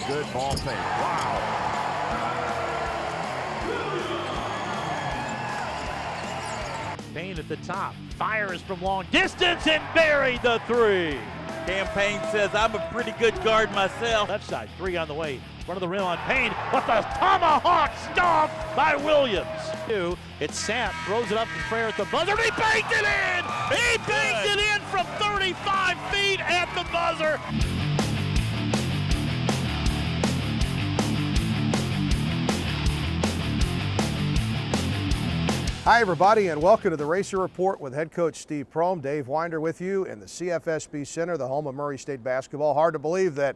good ball fake. Wow. Payne at the top, fires from long distance and buried the three. Campaign says I'm a pretty good guard myself. Left side, three on the way. Front of the rim on Payne, but the tomahawk stomp by Williams. It's Sapp, throws it up to Frere at the buzzer, and he banked it in! He banked it in from 35 feet at the buzzer. Hi everybody, and welcome to the Racer Report with head coach Steve Prohm. Dave Winder with you in the CFSB Center, the home of Murray State basketball. Hard to believe that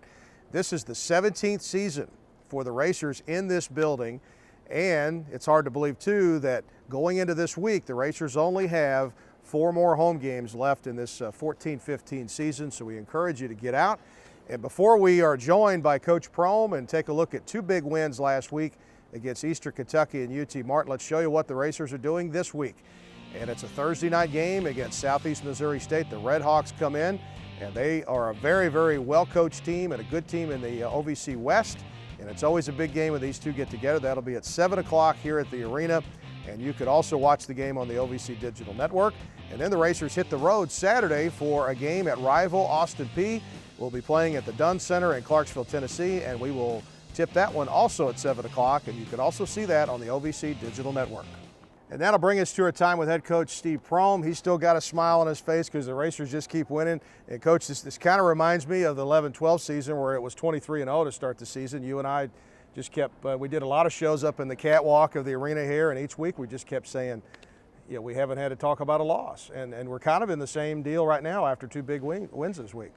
this is the 17th season for the Racers in this building, and it's hard to believe too that going into this week, the Racers only have 4 more home games left in this 14-15 season, so we encourage you to get out. And before we are joined by Coach Prohm and take a look at 2 big wins last week against Eastern Kentucky and UT Martin, let's show you what the Racers are doing this week. And it's a Thursday night game against Southeast Missouri State. The Red Hawks come in, and they are a very, very well-coached team and a good team in the OVC West. And it's always a big game when these two get together. That'll be at 7 o'clock here at the arena. And you could also watch the game on the OVC Digital Network. And then the Racers hit the road Saturday for a game at rival Austin Peay. We'll be playing at the Dunn Center in Clarksville, Tennessee, and we will tip that one also at 7 o'clock, and you can also see that on the OVC Digital Network. And that'll bring us to our time with head coach Steve Prohm. He's still got a smile on his face because the Racers just keep winning. And coach, this kind of reminds me of the 11-12 season where it was 23-0 to start the season. You and I just kept, we did a lot of shows up in the catwalk of the arena here, and each week we just kept saying, yeah, we haven't had to talk about a loss. And we're kind of in the same deal right now after 2 big wins this week.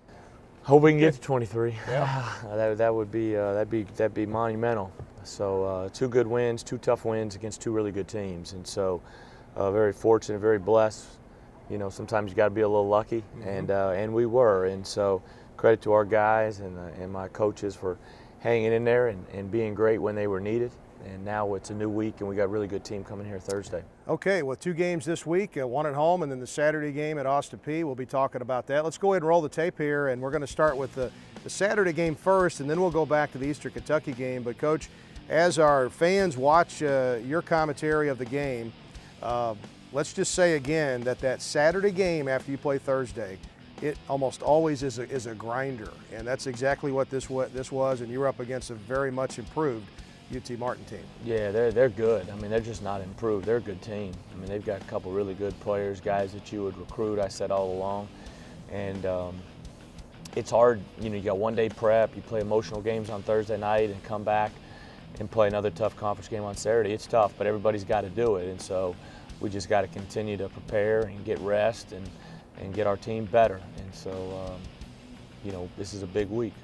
Hope we can get to 23. Yeah. that'd be monumental. So 2 good wins, 2 tough wins against 2 really good teams, and so very fortunate, very blessed. You know, sometimes you got to be a little lucky, and we were. And so credit to our guys and my coaches for hanging in there and being great when they were needed. And now it's a new week, and we got a really good team coming here Thursday. Okay, with 2 games this week, one at home and then the Saturday game at Austin Peay. We'll be talking about that. Let's go ahead and roll the tape here, and we're going to start with the Saturday game first, and then we'll go back to the Eastern Kentucky game. But, Coach, as our fans watch your commentary of the game, let's just say again that Saturday game after you play Thursday, it almost always is a grinder, and that's exactly what this was, and you were up against a very much improved UT Martin team. Yeah, they're good. I mean, they're just not improved. They're a good team. I mean, they've got a couple really good players, guys that you would recruit, I said all along. And it's hard, you know, you got 1 day prep, you play emotional games on Thursday night and come back and play another tough conference game on Saturday. It's tough, but everybody's got to do it. And so we just got to continue to prepare and get rest and get our team better. And so, you know, this is a big week.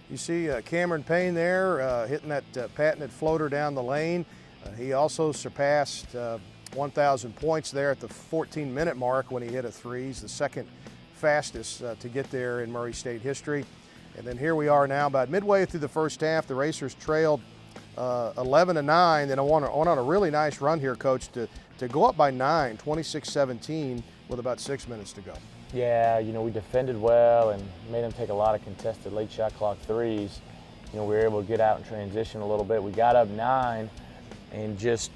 You see Cameron Payne there hitting that patented floater down the lane. He also surpassed 1,000 points there at the 14-minute mark when he hit a 3. He's the second fastest to get there in Murray State history. And then here we are now about midway through the first half. The Racers trailed 11-9. Then I went on a really nice run here, Coach, to go up by 9, 26-17 with about 6 minutes to go. Yeah, you know, we defended well and made them take a lot of contested late shot clock threes. You know, we were able to get out and transition a little bit. We got up 9 and just,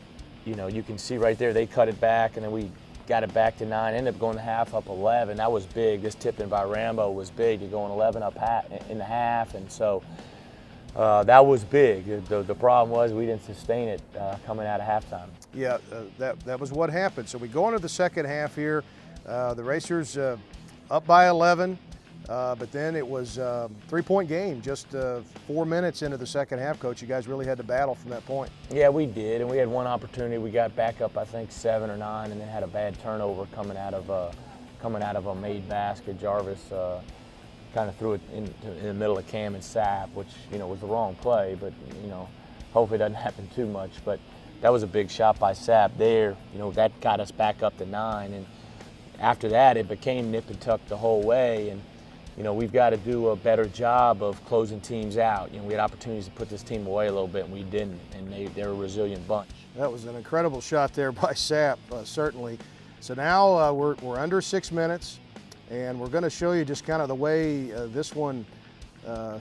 you know, you can see right there they cut it back, and then we got it back to 9, ended up going the half up 11. That was big. This tip-in by Rambo was big. You're going 11 up in the half, and so that was big. The problem was we didn't sustain it coming out of halftime. Yeah, that was what happened. So we go into the second half here. The Racers up by 11, but then it was a 3-point game just 4 minutes into the second half, Coach. You guys really had to battle from that point. Yeah, we did, and we had one opportunity. We got back up, I think, 7 or 9, and then had a bad turnover coming out of a made basket. Jarvis kind of threw it in the middle of Cam and Sapp, which, you know, was the wrong play, but, you know, hopefully it doesn't happen too much. But that was a big shot by Sapp there. You know, that got us back up to 9, and after that, it became nip and tuck the whole way, and you know, we've got to do a better job of closing teams out. You know, we had opportunities to put this team away a little bit, and we didn't, and they're a resilient bunch. That was an incredible shot there by Sapp, certainly. So now we're under 6 minutes, and we're going to show you just kind of the way this one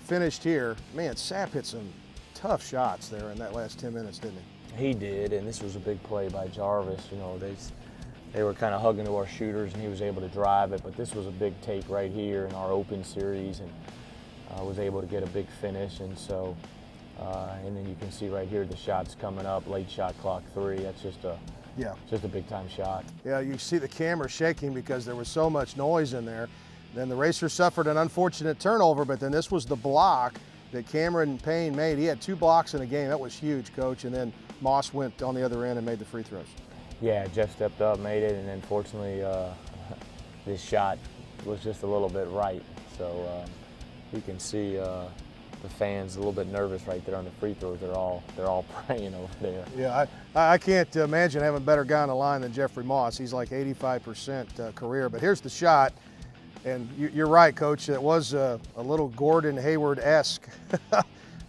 finished here. Man, Sapp hit some tough shots there in that last 10 minutes, didn't he? He did, and this was a big play by Jarvis. You know, they were kind of hugging to our shooters, and he was able to drive it. But this was a big take right here in our open series, and was able to get a big finish. And so, and then you can see right here the shots coming up, late shot clock 3. That's just a big time shot. Yeah, you see the camera shaking because there was so much noise in there. Then the Racers suffered an unfortunate turnover, but then this was the block that Cameron Payne made. He had 2 blocks in the game. That was huge, Coach. And then Moss went on the other end and made the free throws. Yeah, Jeff stepped up, made it, and then fortunately this shot was just a little bit right. So you can see the fans a little bit nervous right there on the free throws. They're all praying over there. Yeah, I can't imagine having a better guy on the line than Jeffrey Moss. He's like 85% career. But here's the shot. And you're right, Coach. It was a little Gordon Hayward-esque.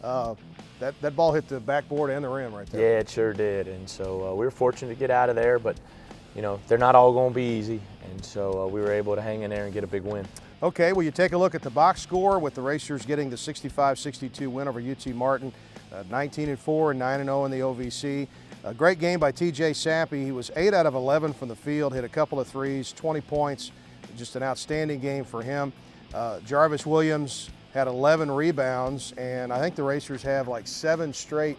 That ball hit the backboard and the rim right there. Yeah, it sure did. And so we were fortunate to get out of there, but you know, they're not all going to be easy. And so we were able to hang in there and get a big win. Okay, well, you take a look at the box score with the Racers getting the 65-62 win over UT Martin, 19-4 and 9-0 in the OVC. A great game by TJ Sappy. He was 8 out of 11 from the field, hit a couple of threes, 20 points. Just an outstanding game for him. Jarvis Williams had 11 rebounds, and I think the Racers have like 7 straight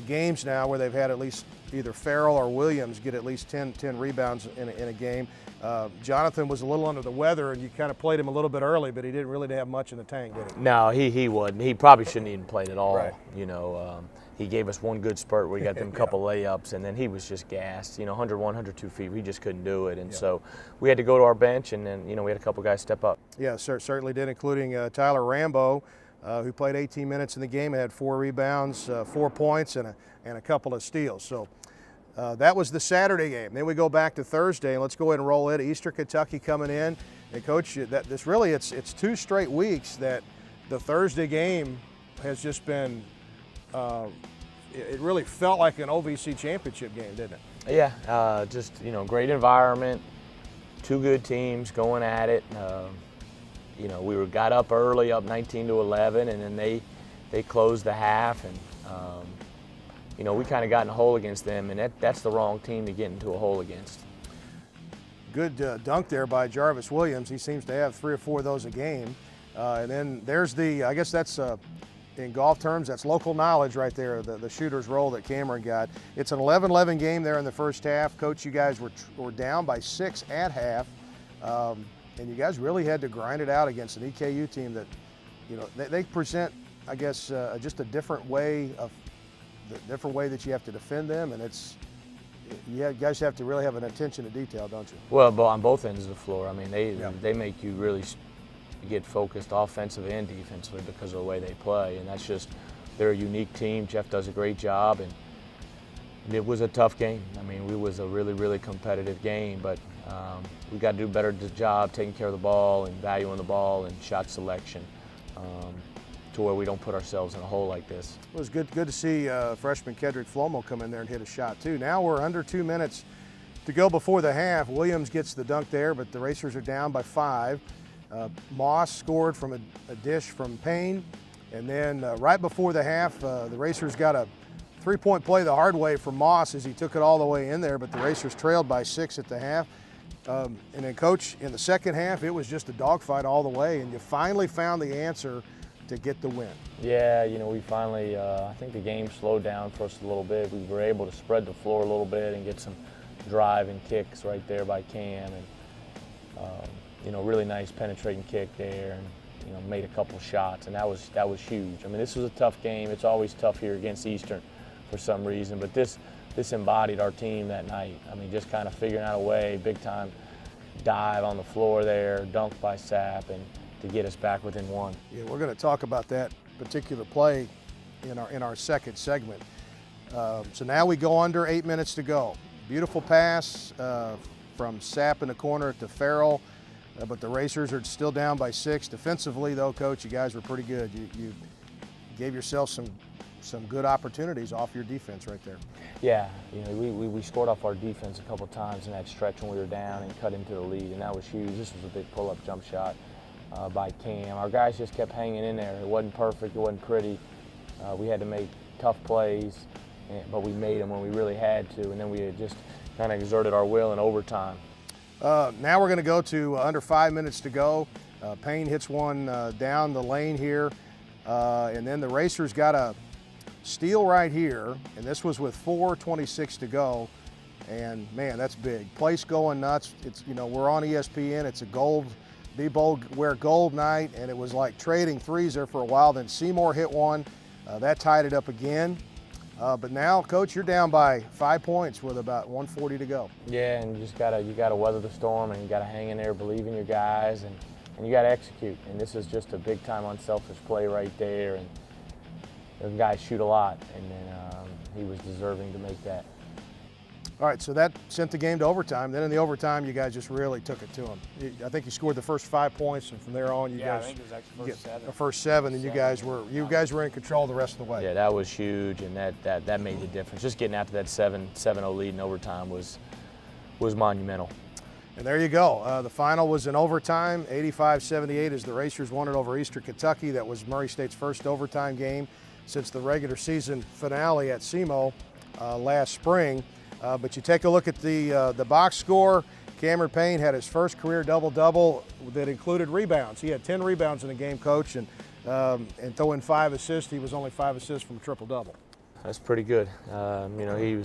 games now where they've had at least either Farrell or Williams get at least 10 rebounds in a game. Jonathan was a little under the weather, and you kind of played him a little bit early, but he didn't really have much in the tank, did he? No, he wouldn't. He probably shouldn't even played at all. Right. You know, he gave us one good spurt where he got them couple layups, and then he was just gassed. You know, 101, 102 feet, we just couldn't do it. And so we had to go to our bench, and then, you know, we had a couple guys step up. Yeah, certainly did, including Tyler Rambo, who played 18 minutes in the game and had 4 rebounds, 4 points, and a couple of steals. So that was the Saturday game. Then we go back to Thursday, and let's go ahead and roll it. Eastern Kentucky coming in. And Coach, it's 2 straight weeks that the Thursday game has just been it really felt like an OVC championship game, didn't it? Yeah, just, you know, great environment, 2 good teams going at it. You know, we got up early, up 19-11, and then they closed the half, and you know, we kind of got in a hole against them, and that's the wrong team to get into a hole against. Good dunk there by Jarvis Williams. He seems to have 3 or 4 of those a game. And then there's I guess that's in golf terms, that's local knowledge right there, the shooter's roll that Cameron got. It's an 11-11 game there in the first half. Coach, you guys were down by 6 at half, and you guys really had to grind it out against an EKU team that, you know, they present, I guess, just a different way that you have to defend them, and you guys have to really have an attention to detail, don't you? Well, on both ends of the floor. I mean, they make you really get focused offensively and defensively because of the way they play, and that's just, they're a unique team. Jeff does a great job, and it was a tough game. I mean, it was a really, really competitive game, but we got to do a better job taking care of the ball and valuing the ball and shot selection to where we don't put ourselves in a hole like this. It was good to see freshman Kedrick Flomo come in there and hit a shot too. Now we're under 2 minutes to go before the half. Williams gets the dunk there, but the Racers are down by 5. Moss scored from a dish from Payne, and then right before the half, the Racers got a 3-point play the hard way from Moss as he took it all the way in there, but the Racers trailed by 6 at the half. And then, Coach, in the second half, it was just a dogfight all the way, and you finally found the answer to get the win. Yeah, you know, we finally, I think the game slowed down for us a little bit. We were able to spread the floor a little bit and get some drive and kicks right there by Cam, and you know, really nice penetrating kick there, and you know, made a couple shots, and that was huge. I mean, this was a tough game. It's always tough here against Eastern for some reason, but this embodied our team that night. I mean, just kind of figuring out a way, big time dive on the floor there, dunk by Sapp, and to get us back within 1. Yeah, we're going to talk about that particular play in our second segment. So now we go under 8 minutes to go. Beautiful pass from Sapp in the corner to Farrell, but the Racers are still down by 6. Defensively, though, Coach, you guys were pretty good. You gave yourself some good opportunities off your defense right there. Yeah, you know, we scored off our defense a couple times in that stretch when we were down and cut into the lead, and that was huge. This was a big pull-up jump shot. by Cam. Our guys just kept hanging in there. It wasn't perfect, it wasn't pretty. We had to make tough plays, but we made them when we really had to, and then we had just kind of exerted our will in overtime. Now we're going to go to under 5 minutes to go. Payne hits one down the lane here, and then the Racers got a steal right here, and this was with 4:26 to go. And man, that's big. Place going nuts. It's, you know, we're on ESPN. It's a gold, be bold, wear gold night, and it was like trading threes there for a while. Then Seymour hit one. That tied it up again. But now, Coach, you're down by 5 points with about 1:40 to go. Yeah, and you gotta weather the storm, and you gotta hang in there, believe in your guys, and you gotta execute. And this is just a big time unselfish play right there. And those guys shoot a lot, and then he was deserving to make that. All right, so that sent the game to overtime. Then in the overtime, you guys just really took it to him. I think you scored the first 5 points, and from there on, you guys. I think it was actually first seven. The first seven, and you guys were in control the rest of the way. Yeah, that was huge, and that made the difference. Just getting after that 7-0 lead in overtime was monumental. And there you go. The final was in overtime, 85-78, as the Racers won it over Eastern Kentucky. That was Murray State's first overtime game since the regular season finale at SEMO last spring. But you take a look at the box score. Cameron Payne had his first career double-double that included rebounds. He had 10 rebounds in the game, Coach, and throw in 5 assists. He was only 5 assists from a triple-double. That's pretty good. You know,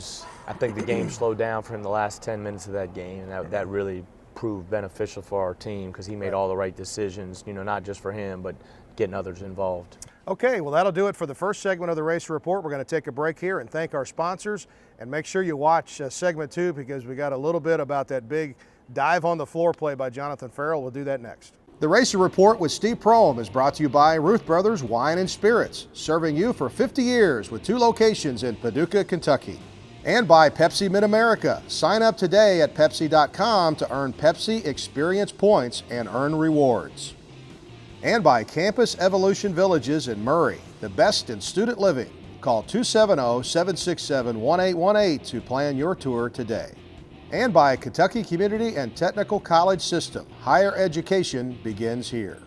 I think the game slowed down for him the last 10 minutes of that game, and that really proved beneficial for our team because he made all the right decisions, you know, not just for him, but getting others involved. Okay, well, that'll do it for the first segment of the Racer Report. We're going to take a break here and thank our sponsors. And make sure you watch segment 2 because we got a little bit about that big dive on the floor play by Jonathan Farrell. We'll do that next. The Racer Report with Steve Prohm is brought to you by Ruth Brothers Wine and Spirits, serving you for 50 years with 2 locations in Paducah, Kentucky. And by Pepsi Mid-America. Sign up today at Pepsi.com to earn Pepsi Experience points and earn rewards. And by Campus Evolution Villages in Murray, the best in student living. Call 270-767-1818 to plan your tour today. And by Kentucky Community and Technical College System. Higher education begins here.